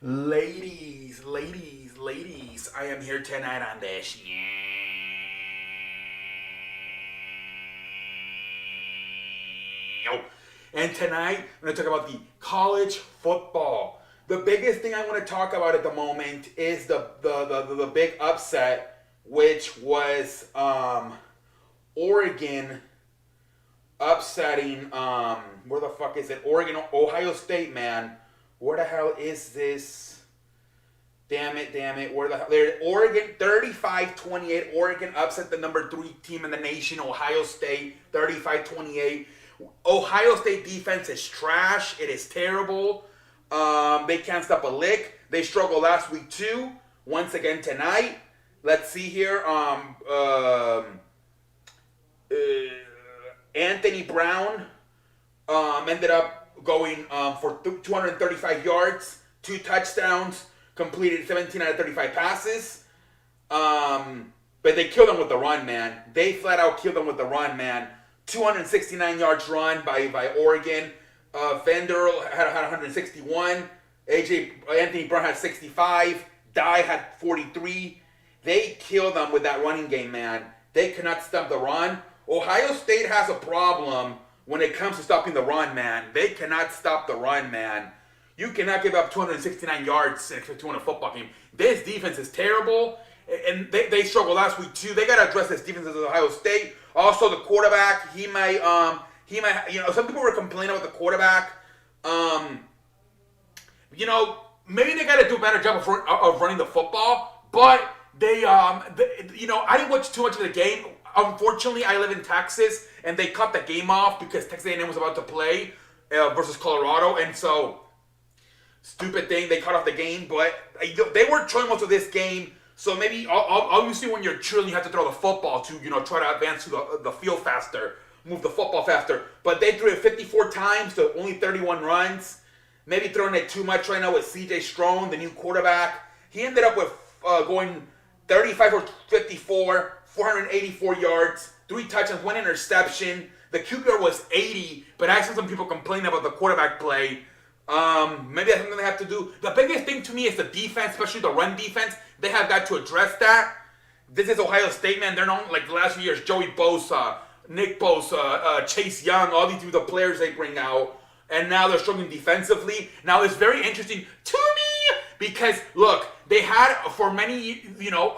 Ladies, I am here tonight on this show. And tonight, I'm going to talk about the college football. The biggest thing I want to talk about at the moment is the big upset, which was Oregon upsetting, where the fuck is it? Ohio State, man. Where the hell is this? Damn it. Where the hell? There, Oregon, 35-28. Oregon upset the number 3 team in the nation, Ohio State, 35-28. Ohio State defense is trash. It is terrible. They can't stop a lick. They struggled last week too. Once again tonight. Let's see here. Anthony Brown ended up going for 235 yards, 2 touchdowns, completed 17 out of 35 passes. But they killed them with the run, man. They flat out killed them with the run, man. 269 yards run by Oregon. Vanderbilt had 161. Anthony Brown had 65. Dye had 43. They killed them with that running game, man. They cannot stop the run. Ohio State has a problem when it comes to stopping the run, man. They cannot stop the run, man. You cannot give up 269 yards and expect to win a football game. This defense is terrible, and they struggled last week too. They got to address this defense as Ohio State. Also, the quarterback, he might, some people were complaining about the quarterback. Maybe they got to do a better job of running the football, but I didn't watch too much of the game. Unfortunately, I live in Texas, and they cut the game off because Texas A&M was about to play versus Colorado, and so, stupid thing, they cut off the game, but they weren't trying most of this game, so maybe, obviously when you're cheerleading, you have to throw the football to, try to advance to the field faster, move the football faster, but they threw it 54 times to only 31 runs, maybe throwing it too much right now with C.J. Strong, the new quarterback. He ended up with going 35 for 54, 484 yards, 3 touchdowns, 1 interception. The QBR was 80, but I saw some people complaining about the quarterback play. Maybe that's something they have to do. The biggest thing to me is the defense, especially the run defense. They have got to address that. This is Ohio State, man. They're known, like the last few years, Joey Bosa, Nick Bosa, Chase Young, all these the players they bring out. And now they're struggling defensively. Now it's very interesting to me because, look, they had for many,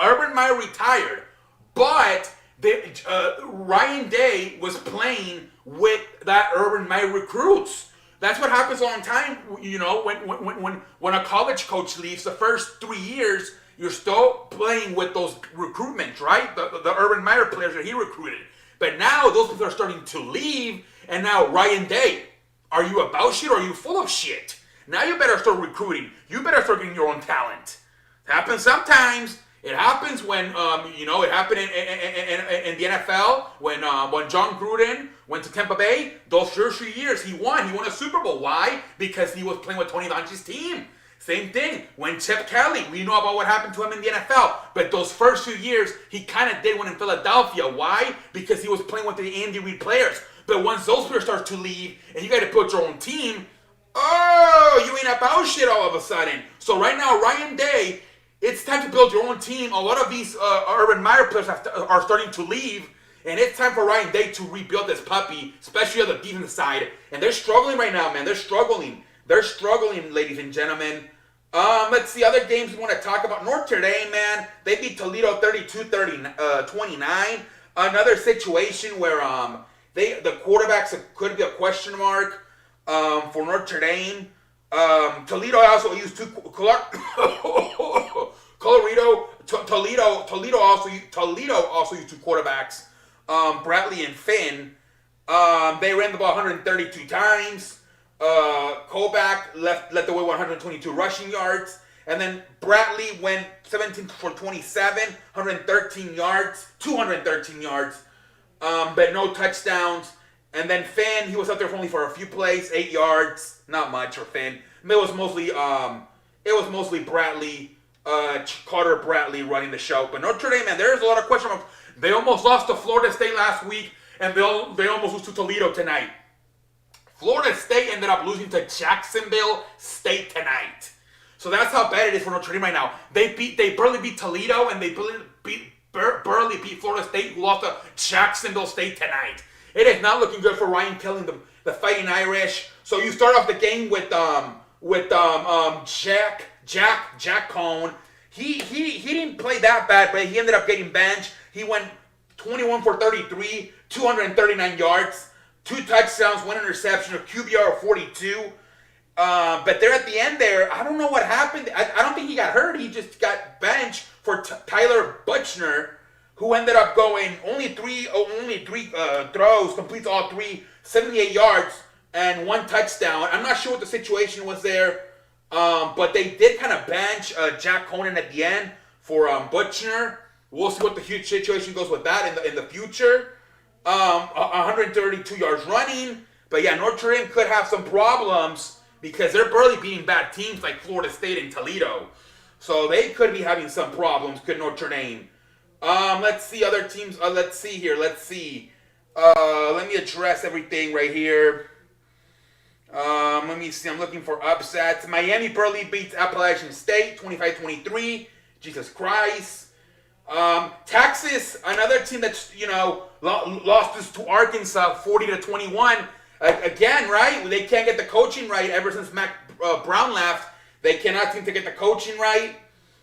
Urban Meyer retired. But Ryan Day was playing with that Urban Meyer recruits. That's what happens all the time. When a college coach leaves, the first 3 years, you're still playing with those recruitments, right? The Urban Meyer players that he recruited. But now those people are starting to leave, and now Ryan Day, are you about shit or are you full of shit? Now you better start recruiting. You better start getting your own talent. It happens sometimes. It happens when, it happened in the NFL when John Gruden went to Tampa Bay. Those first 3 years, he won. He won a Super Bowl. Why? Because he was playing with Tony Dungy's team. Same thing. When Chip Kelly, we know about what happened to him in the NFL. But those first 2 years, he kind of did one in Philadelphia. Why? Because he was playing with the Andy Reid players. But once those players start to leave, and you got to build your own team, you ain't about shit all of a sudden. So right now, Ryan Day, it's time to build your own team. A lot of these Urban Meyer players are starting to leave, and it's time for Ryan Day to rebuild this puppy, especially on the defensive side. And they're struggling right now, man. They're struggling. They're struggling, ladies and gentlemen. Let's see, other games we want to talk about. Notre Dame, man, they beat Toledo 32-29. Another situation where the quarterbacks could be a question mark for Notre Dame. Toledo also used Toledo also used 2 quarterbacks, Bradley and Finn. They ran the ball 132 times. Kovac led the way 122 rushing yards, and then Bradley went 17 for 27, 213 yards, but no touchdowns. And then Finn, he was out there only for a few plays, 8 yards, not much for Finn. It was mostly Bradley, Carter Bradley running the show. But Notre Dame, man, there's a lot of question marks. They almost lost to Florida State last week, and they almost lose to Toledo tonight. Florida State ended up losing to Jacksonville State tonight. So that's how bad it is for Notre Dame right now. They barely beat Toledo, and they barely beat Florida State, who lost to Jacksonville State tonight. It is not looking good for Ryan Kelly, the Fighting Irish. So you start off the game with Jack Cohn. He didn't play that bad, but he ended up getting benched. He went 21 for 33, 239 yards, 2 touchdowns, 1 interception, a QBR of 42. But there at the end there, I don't know what happened. I don't think he got hurt. He just got benched for Tyler Buchner, who ended up going only three throws, completes all 3, 78 yards, and 1 touchdown. I'm not sure what the situation was there, but they did kind of bench Jack Conan at the end for Buchner. We'll see what the huge situation goes with that in the future. 132 yards running. But yeah, Notre Dame could have some problems because they're barely beating bad teams like Florida State and Toledo. So they could be having some problems, could Notre Dame. Let's see other teams. Let's see here. Let me address everything right here. Let me see. I'm looking for upsets. Miami barely beats Appalachian State 25-23. Jesus Christ. Texas, another team that's, lost to Arkansas 40-21. Again, right? They can't get the coaching right ever since Mac Brown left. They cannot seem to get the coaching right.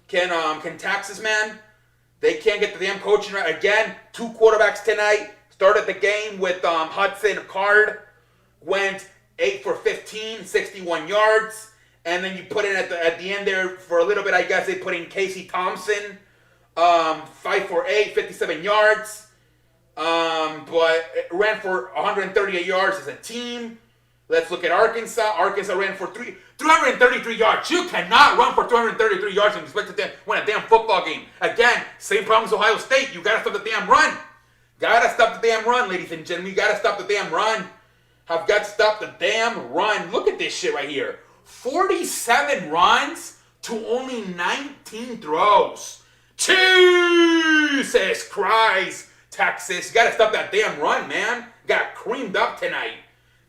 Can Texas, man? They can't get the damn coaching right. Again, 2 quarterbacks tonight. Started the game with Hudson Card. Went 8 for 15, 61 yards. And then you put in at the end there for a little bit, I guess they put in Casey Thompson. 5 for 8, 57 yards. But it ran for 138 yards as a team. Let's look at Arkansas. Arkansas ran for 333 yards. You cannot run for 333 yards and expect to win a damn football game. Again, same problem as Ohio State. You gotta stop the damn run. Gotta stop the damn run, ladies and gentlemen. You gotta stop the damn run. Have got to stop the damn run. Look at this shit right here. 47 runs to only 19 throws. Jesus Christ, Texas. You gotta stop that damn run, man. Got creamed up tonight.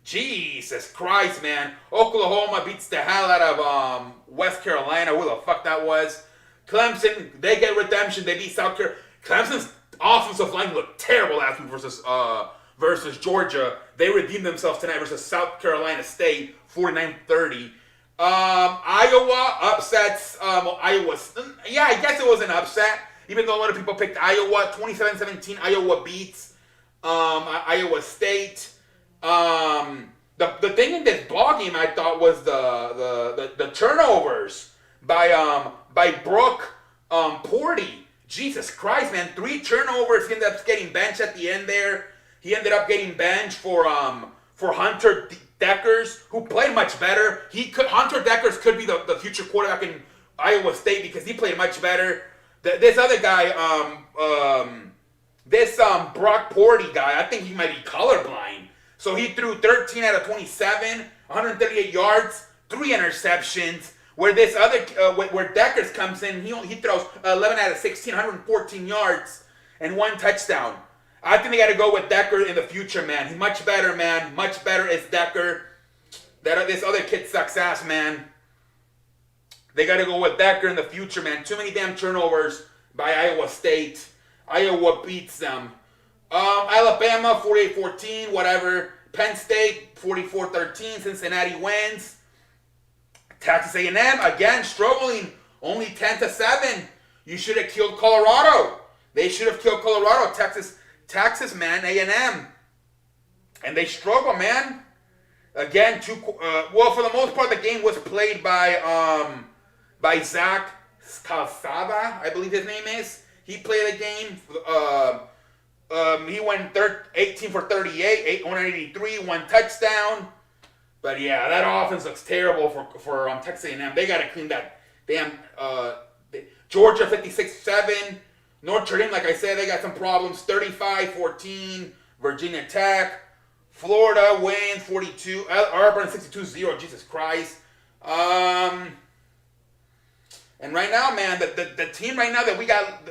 Jesus Christ, man. Oklahoma beats the hell out of West Carolina. Who the fuck that was? Clemson, they get redemption. They beat South Carolina. Clemson's offensive line looked terrible last week versus Georgia. They redeemed themselves tonight versus South Carolina State, 49-30. Iowa upsets Iowa. Yeah, I guess it was an upset. Even though a lot of people picked Iowa, 27-17, Iowa beats Iowa State. The thing in this ball game I thought was the turnovers by Brooke Porty. Jesus Christ, man, 3 turnovers. He ended up getting benched at the end there. He ended up getting benched for Hunter Deckers, who played much better. Hunter Deckers could be the future quarterback in Iowa State because he played much better. This other guy, Brock Porty guy, I think he might be colorblind. So he threw 13 out of 27, 138 yards, 3 interceptions. Where this other, where Deckers comes in, he throws 11 out of 16, 114 yards, and 1 touchdown. I think they got to go with Decker in the future, man. He's much better, man. Much better is Decker. This other kid sucks ass, man. They got to go with Decker in the future, man. Too many damn turnovers by Iowa State. Iowa beats them. Alabama, 48-14, whatever. Penn State, 44-13. Cincinnati wins. Texas A&M, again, struggling. Only 10-7. You should have killed Colorado. They should have killed Colorado. Texas, man, A&M. And they struggle, man. Again, well, for the most part, the game was played by Zach Calzada, I believe his name is. He played the game. He went 18 for 38, 183, 1 touchdown. But yeah, that offense looks terrible for Texas A&M. They got to clean that damn. Georgia 56-7. Notre Dame, like I said, they got some problems. 35-14. Virginia Tech. Florida wins 42. Auburn 62-0. Jesus Christ. And right now, man, the team right now that we got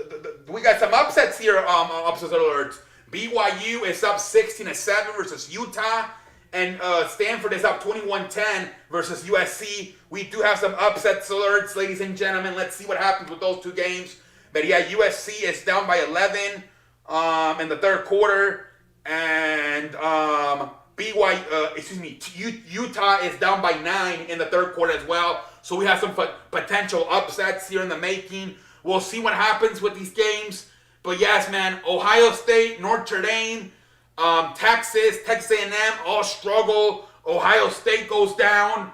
some upsets here. Upset alerts. BYU is up 16-7 versus Utah. and Stanford is up 21-10 versus USC. We do have some upset alerts, ladies and gentlemen. Let's see what happens with those two games. But yeah, USC is down by 11 in the third quarter, and Utah is down by 9 in the third quarter as well. So we have some potential upsets here in the making. We'll see what happens with these games. But yes, man, Ohio State, Notre Dame, Texas A&M all struggle. Ohio State goes down.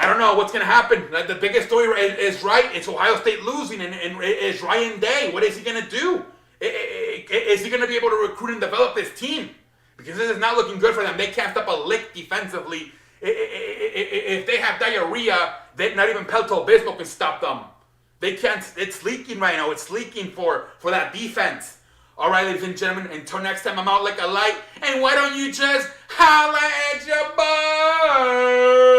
I don't know what's going to happen. The biggest story is right. It's Ohio State losing, and it's Ryan Day. What is he going to do? Is he going to be able to recruit and develop this team? Because this is not looking good for them. They can't stop a lick defensively. If they have diarrhea, not even Pepto-Bismol can stop them. They can't. It's leaking right now. It's leaking for that defense. All right, ladies and gentlemen, until next time, I'm out like a light. And why don't you just holla at your boy?